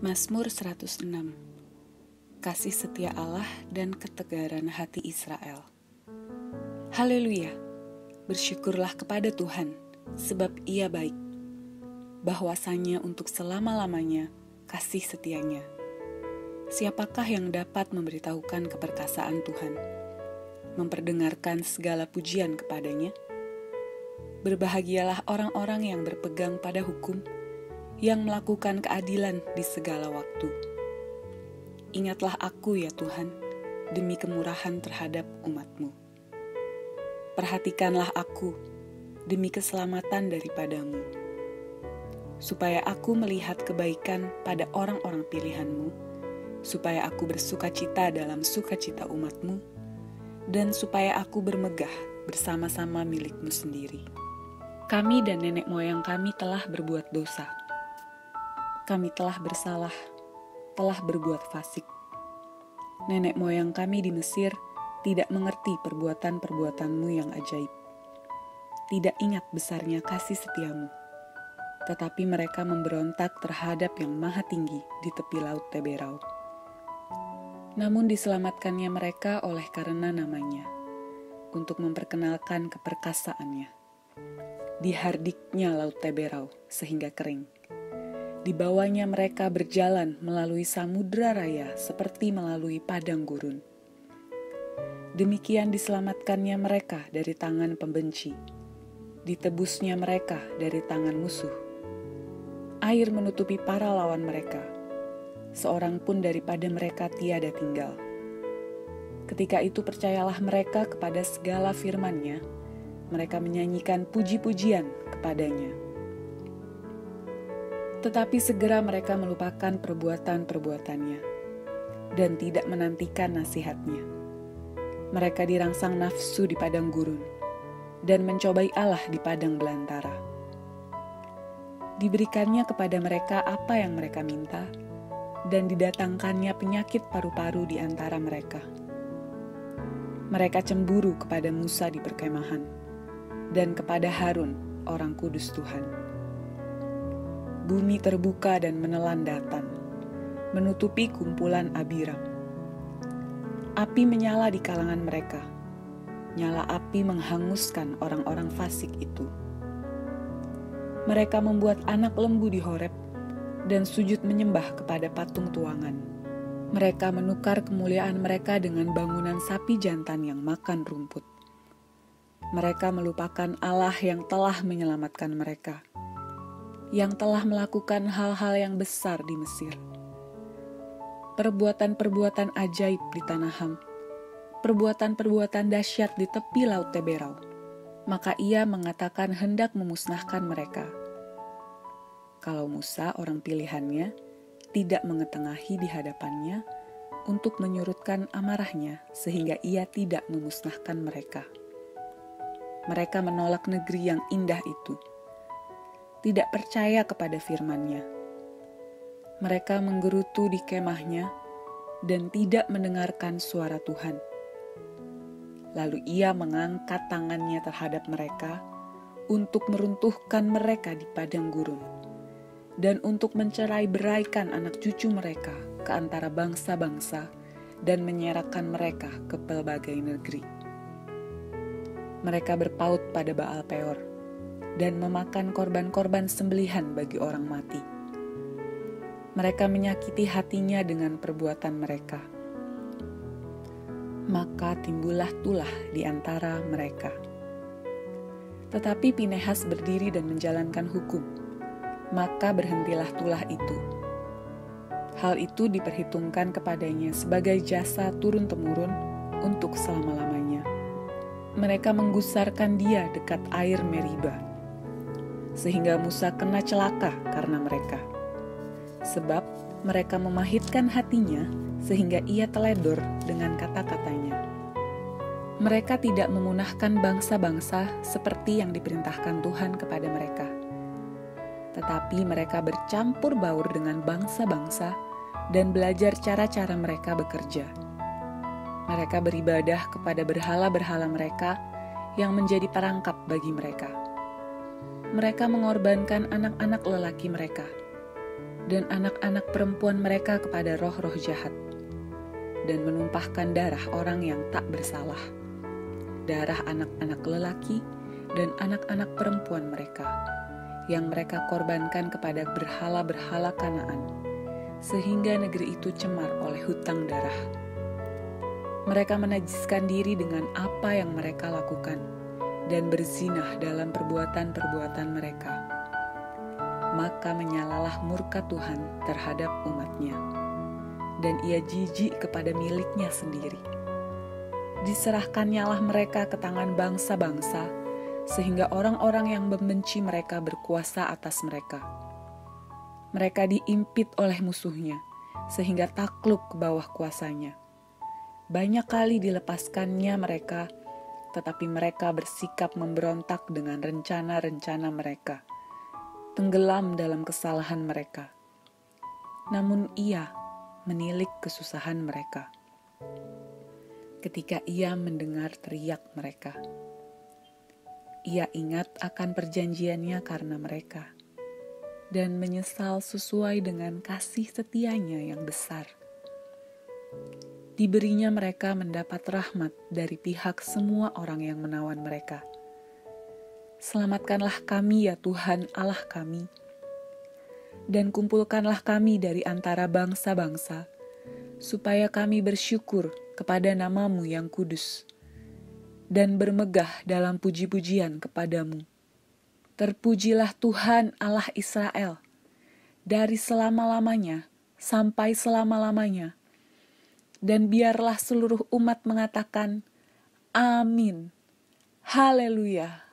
Mazmur 106. Kasih setia Allah dan ketegaran hati Israel. Haleluya, bersyukurlah kepada Tuhan, sebab Ia baik. Bahwasanya untuk selama-lamanya kasih setianya. Siapakah yang dapat memberitahukan keperkasaan Tuhan, memperdengarkan segala pujian kepadanya? Berbahagialah orang-orang yang berpegang pada hukum, yang melakukan keadilan di segala waktu. Ingatlah aku ya Tuhan, demi kemurahan terhadap umat-Mu. Perhatikanlah aku, demi keselamatan daripadamu, supaya aku melihat kebaikan pada orang-orang pilihan-Mu, supaya aku bersukacita dalam sukacita umat-Mu, dan supaya aku bermegah bersama-sama milik-Mu sendiri. Kami dan nenek moyang kami telah berbuat dosa. Kami telah bersalah, telah berbuat fasik. Nenek moyang kami di Mesir tidak mengerti perbuatan-perbuatan-Mu yang ajaib. Tidak ingat besarnya kasih setia-Mu, tetapi mereka memberontak terhadap yang maha tinggi di tepi laut Teberau. Namun diselamatkannya mereka oleh karena namanya, untuk memperkenalkan keperkasaannya. Dihardiknya laut Teberau sehingga kering. Dibawanya mereka berjalan melalui samudra raya seperti melalui padang gurun. Demikian diselamatkannya mereka dari tangan pembenci, ditebusnya mereka dari tangan musuh. Air menutupi para lawan mereka, seorang pun daripada mereka tiada tinggal. Ketika itu percayalah mereka kepada segala firman-Nya, mereka menyanyikan puji-pujian kepadanya. Tetapi segera mereka melupakan perbuatan-perbuatannya dan tidak menantikan nasihat-Nya. Mereka dirangsang nafsu di padang gurun dan mencobai Allah di padang belantara. Diberikannya kepada mereka apa yang mereka minta, dan didatangkannya penyakit paru-paru di antara mereka. Mereka cemburu kepada Musa di perkemahan dan kepada Harun, orang kudus Tuhan. Bumi terbuka dan menelan datan, menutupi kumpulan Abiram. Api menyala di kalangan mereka, nyala api menghanguskan orang-orang fasik itu. Mereka membuat anak lembu di Horeb dan sujud menyembah kepada patung tuangan. Mereka menukar kemuliaan mereka dengan bangunan sapi jantan yang makan rumput. Mereka melupakan Allah yang telah menyelamatkan mereka, yang telah melakukan hal-hal yang besar di Mesir. Perbuatan-perbuatan ajaib di tanah Ham, perbuatan-perbuatan dahsyat di tepi laut Teberau. Maka ia mengatakan hendak memusnahkan mereka. Kalau Musa, orang pilihannya, tidak mengetengahi di hadapannya untuk menyurutkan amarahnya sehingga ia tidak memusnahkan mereka. Mereka menolak negeri yang indah itu, tidak percaya kepada firman-Nya. Mereka menggerutu di kemahnya dan tidak mendengarkan suara Tuhan. Lalu ia mengangkat tangannya terhadap mereka untuk meruntuhkan mereka di padang gurun dan untuk mencerai-beraikan anak cucu mereka ke antara bangsa-bangsa dan menyerahkan mereka ke pelbagai negeri. Mereka berpaut pada Baal Peor dan memakan korban-korban sembelihan bagi orang mati. Mereka menyakiti hatinya dengan perbuatan mereka. Maka timbullah tulah di antara mereka. Tetapi Pinehas berdiri dan menjalankan hukum, maka berhentilah tulah itu. Hal itu diperhitungkan kepadanya sebagai jasa turun-temurun untuk selama-lamanya. Mereka menggusarkan dia dekat air Meriba, sehingga Musa kena celaka karena mereka. Sebab mereka memahitkan hatinya sehingga ia teledor dengan kata-katanya. Mereka tidak memunahkan bangsa-bangsa seperti yang diperintahkan Tuhan kepada mereka. Tetapi mereka bercampur baur dengan bangsa-bangsa dan belajar cara-cara mereka bekerja. Mereka beribadah kepada berhala-berhala mereka yang menjadi perangkap bagi mereka. Mereka mengorbankan anak-anak lelaki mereka dan anak-anak perempuan mereka kepada roh-roh jahat, dan menumpahkan darah orang yang tak bersalah, darah anak-anak lelaki dan anak-anak perempuan mereka, yang mereka korbankan kepada berhala-berhala Kanaan, sehingga negeri itu cemar oleh hutang darah. Mereka menajiskan diri dengan apa yang mereka lakukan, dan berzinah dalam perbuatan-perbuatan mereka. Maka menyalalah murka Tuhan terhadap umatnya, dan ia jijik kepada miliknya sendiri. Diserahkannyalah mereka ke tangan bangsa-bangsa, sehingga orang-orang yang membenci mereka berkuasa atas mereka. Mereka diimpit oleh musuhnya, sehingga takluk ke bawah kuasanya. Banyak kali dilepaskannya mereka, tetapi mereka bersikap memberontak dengan rencana-rencana mereka, tenggelam dalam kesalahan mereka. Namun ia menilik kesusahan mereka. Ketika ia mendengar teriak mereka, ia ingat akan perjanjiannya karena mereka, dan menyesal sesuai dengan kasih setianya yang besar. Diberinya mereka mendapat rahmat dari pihak semua orang yang menawan mereka. Selamatkanlah kami ya Tuhan Allah kami, dan kumpulkanlah kami dari antara bangsa-bangsa, supaya kami bersyukur kepada nama-Mu yang kudus, dan bermegah dalam puji-pujian kepadamu. Terpujilah Tuhan Allah Israel, dari selama-lamanya sampai selama-lamanya, dan biarlah seluruh umat mengatakan, Amin, Haleluya.